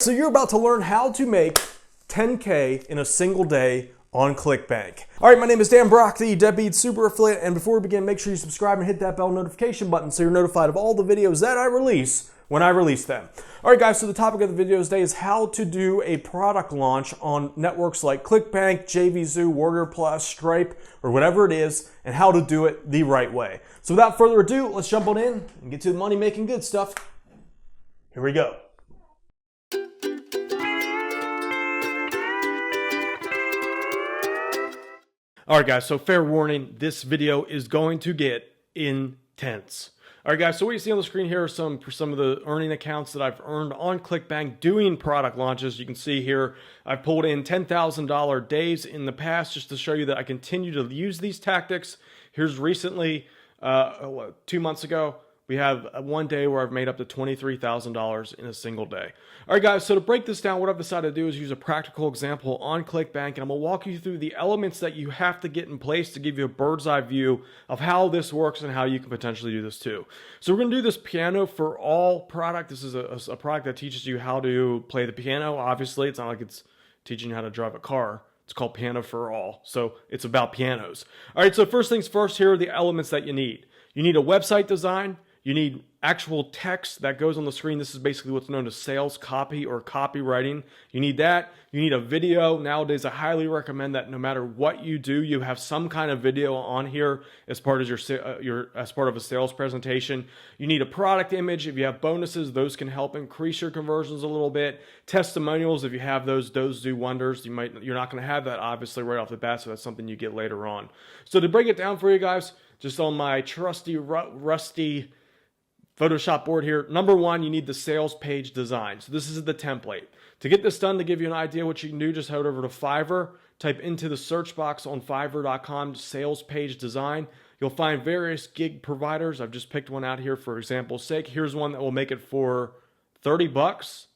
So you're about to learn how to make 10K in a single day on Clickbank. All right, my name is Dan Brock, the Deadbeat Super Affiliate, and before we begin, make sure you subscribe and hit that bell notification button so you're notified of all the videos that I release when I release them. All right, guys, so the topic of the video today is how to do a product launch on networks like Clickbank, JVZoo, Warrior Plus, Stripe, or whatever it is, and how to do it the right way. So without further ado, let's jump on in and get to the money-making good stuff. Here we go. All right, guys, so fair warning, this video is going to get intense. All right, guys, so what you see on the screen here are some of the earning accounts that I've earned on Clickbank doing product launches. You can see here I've pulled in $10,000 days in the past just to show you that I continue to use these tactics. Here's recently, 2 months ago, we have one day where I've made up to $23,000 in a single day. All right, guys, so to break this down, what I've decided to do is use a practical example on Clickbank, and I'm gonna walk you through the elements that you have to get in place to give you a bird's eye view of how this works and how you can potentially do this too. So we're gonna do this piano for all product. This is a product that teaches you how to play the piano. Obviously, it's not like it's teaching you how to drive a car. It's called Piano for All, so it's about pianos. All right, so first things first, here are the elements that you need. You need a website design. You need actual text that goes on the screen. This is basically what's known as sales copy or copywriting. You need that. You need a video. Nowadays, I highly recommend that no matter what you do, you have some kind of video on here as part of as part of a sales presentation. You need a product image. If you have bonuses, those can help increase your conversions a little bit. Testimonials, if you have those do wonders. You're not going to have that obviously right off the bat, so that's something you get later on. So to break it down for you guys, just on my trusty rusty Photoshop board here. Number one, you need the sales page design. So this is the template. To get this done, to give you an idea what you can do, just head over to Fiverr, type into the search box on fiverr.com sales page design. You'll find various gig providers. I've just picked one out here for example's sake. Here's one that will make it for 30 bucks.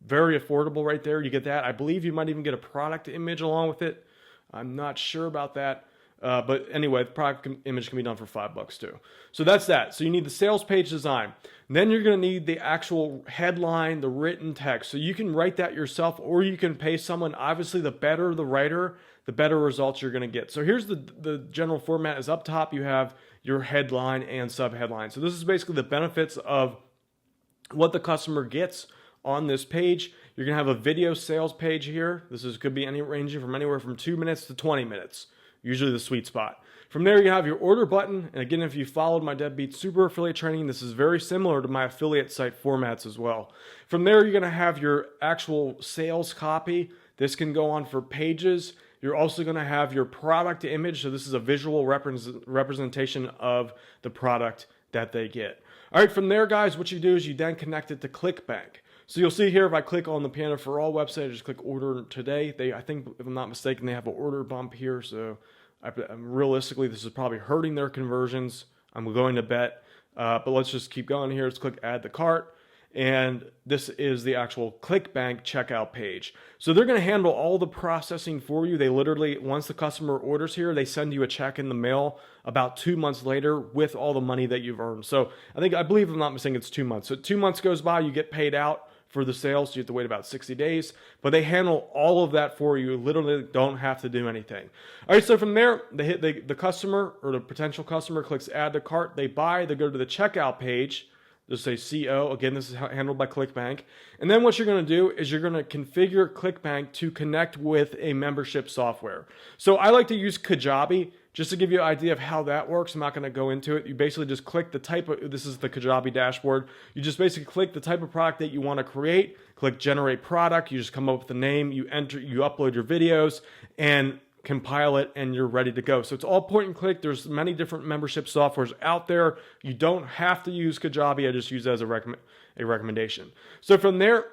Very affordable right there. You get that. I believe you might even get a product image along with it. I'm not sure about that. But anyway, the product image can be done for $5 too. So that's that. So you need the sales page design. And then you're going to need the actual headline, the written text. So you can write that yourself or you can pay someone. Obviously, the better the writer, the better results you're going to get. So here's the general format is up top. You have your headline and subheadline. So this is basically the benefits of what the customer gets on this page. You're going to have a video sales page here. Could be ranging from anywhere from 2 minutes to 20 minutes. Usually the sweet spot. From there, you have your order button. And again, if you followed my Deadbeat Super Affiliate training, this is very similar to my affiliate site formats as well. From there, you're going to have your actual sales copy. This can go on for pages. You're also going to have your product image. So this is a visual representation of the product that they get. All right, from there, guys, what you do is you then connect it to Clickbank. So you'll see here, if I click on the Piano for All website, I just click order today. I think, if I'm not mistaken, they have an order bump here. So realistically, this is probably hurting their conversions. I'm going to bet, but let's just keep going here. Let's click add to cart. And this is the actual Clickbank checkout page. So they're going to handle all the processing for you. They literally, once the customer orders here, they send you a check in the mail about 2 months later with all the money that you've earned. So I believe, if I'm not mistaken, it's 2 months. So 2 months goes by, you get paid out for the sales. So you have to wait about 60 days, but they handle all of that for you. Literally don't have to do anything. All right, so from there, the customer or the potential customer clicks add to cart. They buy, they go to the checkout page. Just say CO. Again, this is handled by Clickbank. And then what you're going to do is you're going to configure Clickbank to connect with a membership software. So I like to use Kajabi just to give you an idea of how that works. I'm not going to go into it. You basically just click the type of, this is the Kajabi dashboard. You just basically click the type of product that you want to create, click generate product. You just come up with the name, you upload your videos and compile it, and you're ready to go. So it's all point and click. There's many different membership softwares out there. You don't have to use Kajabi. I just use it as a recommendation. So from there,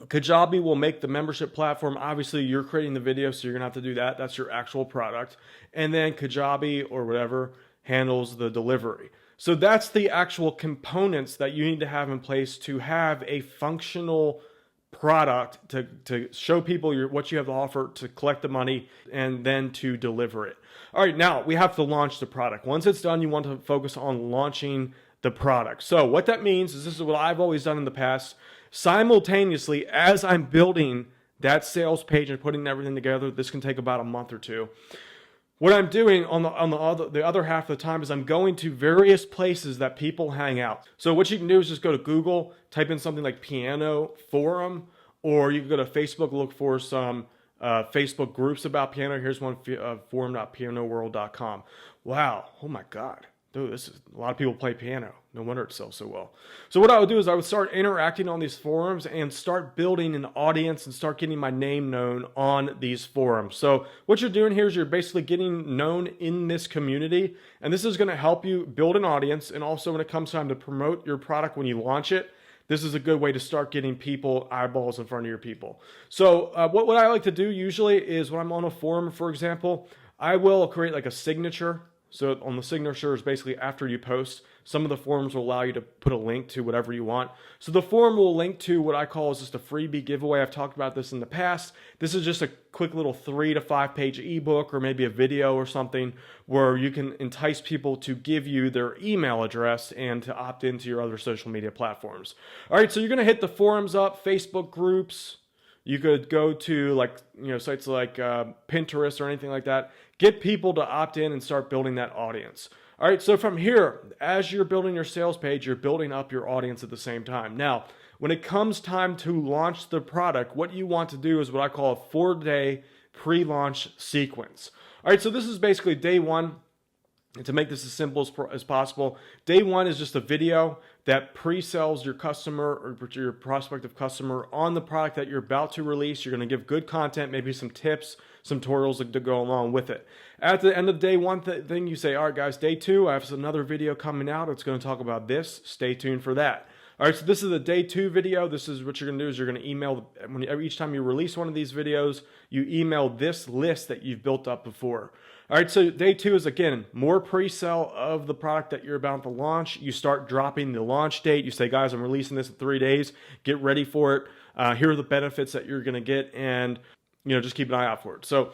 Kajabi will make the membership platform. Obviously, you're creating the video, so you're going to have to do that. That's your actual product. And then Kajabi or whatever handles the delivery. So that's the actual components that you need to have in place to have a functional product to show people what you have to offer, to collect the money, and then to deliver it. All right, now we have to launch the product. Once it's done, you want to focus on launching the product. So what that means is, this is what I've always done in the past. Simultaneously, as I'm building that sales page and putting everything together, this can take about a month or two. What I'm doing on the other half of the time is I'm going to various places that people hang out. So what you can do is just go to Google, type in something like piano forum, or you can go to Facebook, look for some Facebook groups about piano. Here's one, forum.pianoworld.com. Wow, oh my God. Dude, a lot of people play piano. No wonder it sells so well. So what I would do is I would start interacting on these forums and start building an audience and start getting my name known on these forums. So what you're doing here is you're basically getting known in this community, and this is going to help you build an audience. And also when it comes time to promote your product when you launch it, this is a good way to start getting people eyeballs in front of your people. So what I like to do usually is when I'm on a forum, for example, I will create like a signature. So on the signature is basically after you post. Some of the forums will allow you to put a link to whatever you want. So the forum will link to what I call is just a freebie giveaway. I've talked about this in the past. This is just a quick little 3 to 5 page ebook or maybe a video or something where you can entice people to give you their email address and to opt into your other social media platforms. All right, so you're going to hit the forums up, Facebook groups. You could go to sites like Pinterest or anything like that. Get people to opt in and start building that audience. All right, so from here, as you're building your sales page, you're building up your audience at the same time. Now, when it comes time to launch the product, what you want to do is what I call a 4-day pre-launch sequence. All right, so this is basically day one. And to make this as simple as possible, day one is just a video that pre-sells your customer or your prospective customer on the product that you're about to release. You're going to give good content, maybe some tips, some tutorials to go along with it. At the end of day one thing, you say, all right, guys, day two, I have another video coming out. It's going to talk about this. Stay tuned for that. All right, so this is the day 2 video. This is what you're going to do is you're going to email, each time you release one of these videos, you email this list that you've built up before. All right, so day 2 is, again, more pre-sale of the product that you're about to launch. You start dropping the launch date. You say, guys, I'm releasing this in 3 days. Get ready for it. Here are the benefits that you're going to get, and just keep an eye out for it. So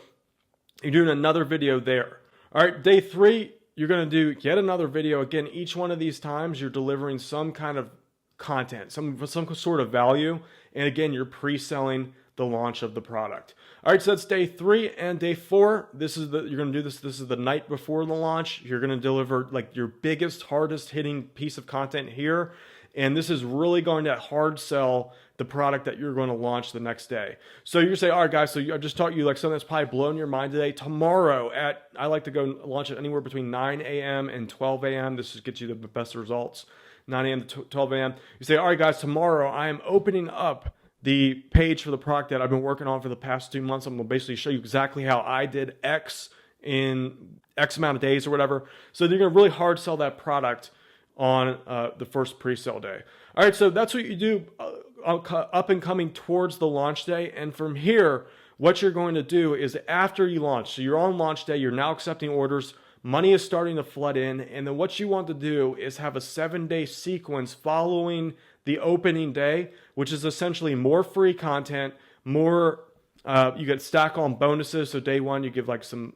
you're doing another video there. All right, day 3, you're going to do yet another video. Again, each one of these times you're delivering some kind of content, some sort of value, and again, you're pre-selling the launch of the product. All right, so that's day 3 and day 4. You're going to do this. This is the night before the launch. You're going to deliver like your biggest, hardest hitting piece of content here, and this is really going to hard sell the product that you're going to launch the next day. So you're saying, all right, guys, so I just taught you like something that's probably blown your mind today. Tomorrow I like to go launch it anywhere between 9 a.m. and 12 a.m. This just gets you the best results. 9 a.m. to 12 a.m. You say, all right, guys, tomorrow I am opening up the page for the product that I've been working on for the past 2 months. I'm going to basically show you exactly how I did X in X amount of days or whatever. So you're going to really hard sell that product on the first pre-sale day. All right, so that's what you do up and coming towards the launch day. And from here, what you're going to do is after you launch, so you're on launch day, you're now accepting orders, money is starting to flood in, and then what you want to do is have a 7-day sequence following the opening day, which is essentially more free content, more you get stack on bonuses. So day 1, you give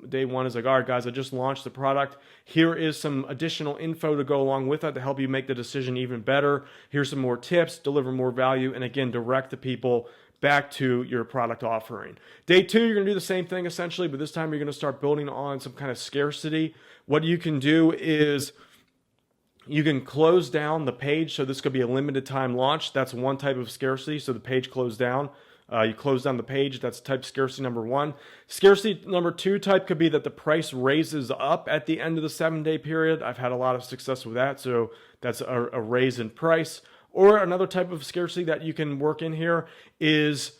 day 1 is like, all right, guys, I just launched the product. Here is some additional info to go along with it to help you make the decision even better. Here's some more tips, deliver more value, and again, direct the people back to your product offering. Day 2, you're going to do the same thing essentially, but this time you're going to start building on some kind of scarcity. What you can do is you can close down the page. So this could be a limited time launch. That's one type of scarcity. So the page closed down. You close down the page. That's type scarcity number 1. Scarcity number 2 type could be that the price raises up at the end of the 7-day period. I've had a lot of success with that. So that's a raise in price. Or another type of scarcity that you can work in here is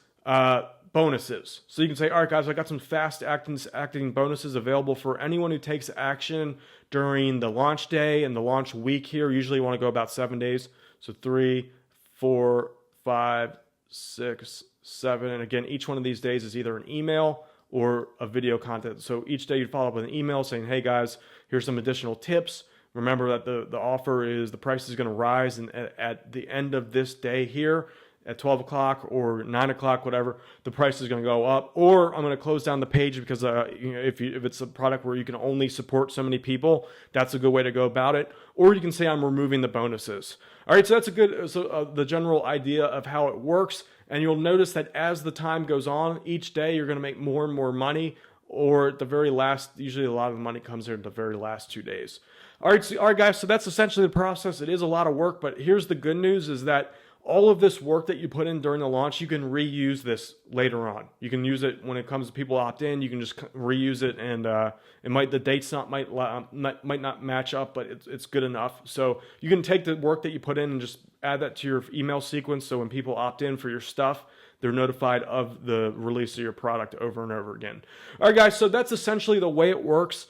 bonuses. So you can say, all right, guys, I got some fast acting bonuses available for anyone who takes action during the launch day and the launch week here. Usually you want to go about 7 days. So 3, 4, 5, 6, 7. And again, each one of these days is either an email or a video content. So each day you'd follow up with an email saying, hey guys, here's some additional tips. Remember that the offer is, the price is going to rise, and at the end of this day here, at 12 o'clock or 9 o'clock, whatever, the price is going to go up. Or I'm going to close down the page because if it's a product where you can only support so many people, that's a good way to go about it. Or you can say I'm removing the bonuses. All right, so that's the general idea of how it works. And you'll notice that as the time goes on, each day you're going to make more and more money, or at the very last, usually a lot of the money comes here at the very last 2 days. All right, guys, so that's essentially the process. It is a lot of work, but here's the good news is that all of this work that you put in during the launch, you can reuse this later on. You can use it when it comes to people opt in. You can just reuse it, and the dates might not match up, but it's good enough. So you can take the work that you put in and just add that to your email sequence. So when people opt in for your stuff, they're notified of the release of your product over and over again. All right, guys. So that's essentially the way it works.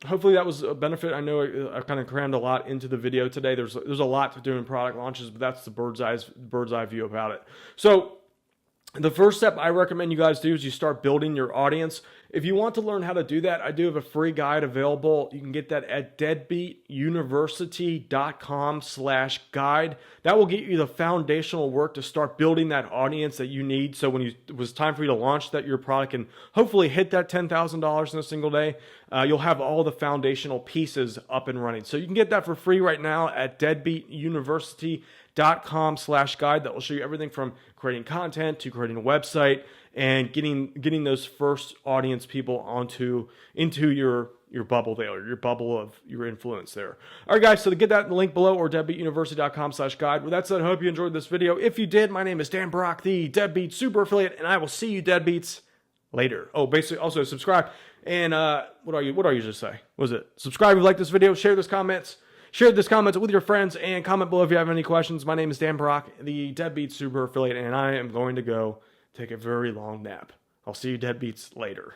Hopefully that was a benefit. I know I kind of crammed a lot into the video today. There's a lot to do in product launches, but that's the bird's eye view about it. So the first step I recommend you guys do is you start building your audience. If you want to learn how to do that, I do have a free guide available. You can get that at deadbeatuniversity.com/guide. That will get you the foundational work to start building that audience that you need. So when it was time for you to launch your product and hopefully hit that $10,000 in a single day, you'll have all the foundational pieces up and running. So you can get that for free right now at deadbeatuniversity.com/guide. That will show you everything from creating content to creating a website and getting those first audience people into your bubble there, your bubble of your influence there. All right, guys, so to get that in the link below or deadbeatuniversity.com/guide. With that said, I hope you enjoyed this video. If you did, my name is Dan Brock, the Deadbeat Super Affiliate, and I will see you deadbeats later. Oh, basically, also subscribe. And what do I usually say? What is it? Subscribe if you like this video. Share this comments with your friends, and comment below if you have any questions. My name is Dan Brock, the Deadbeat Super Affiliate, and I am going to go take a very long nap. I'll see you deadbeats later.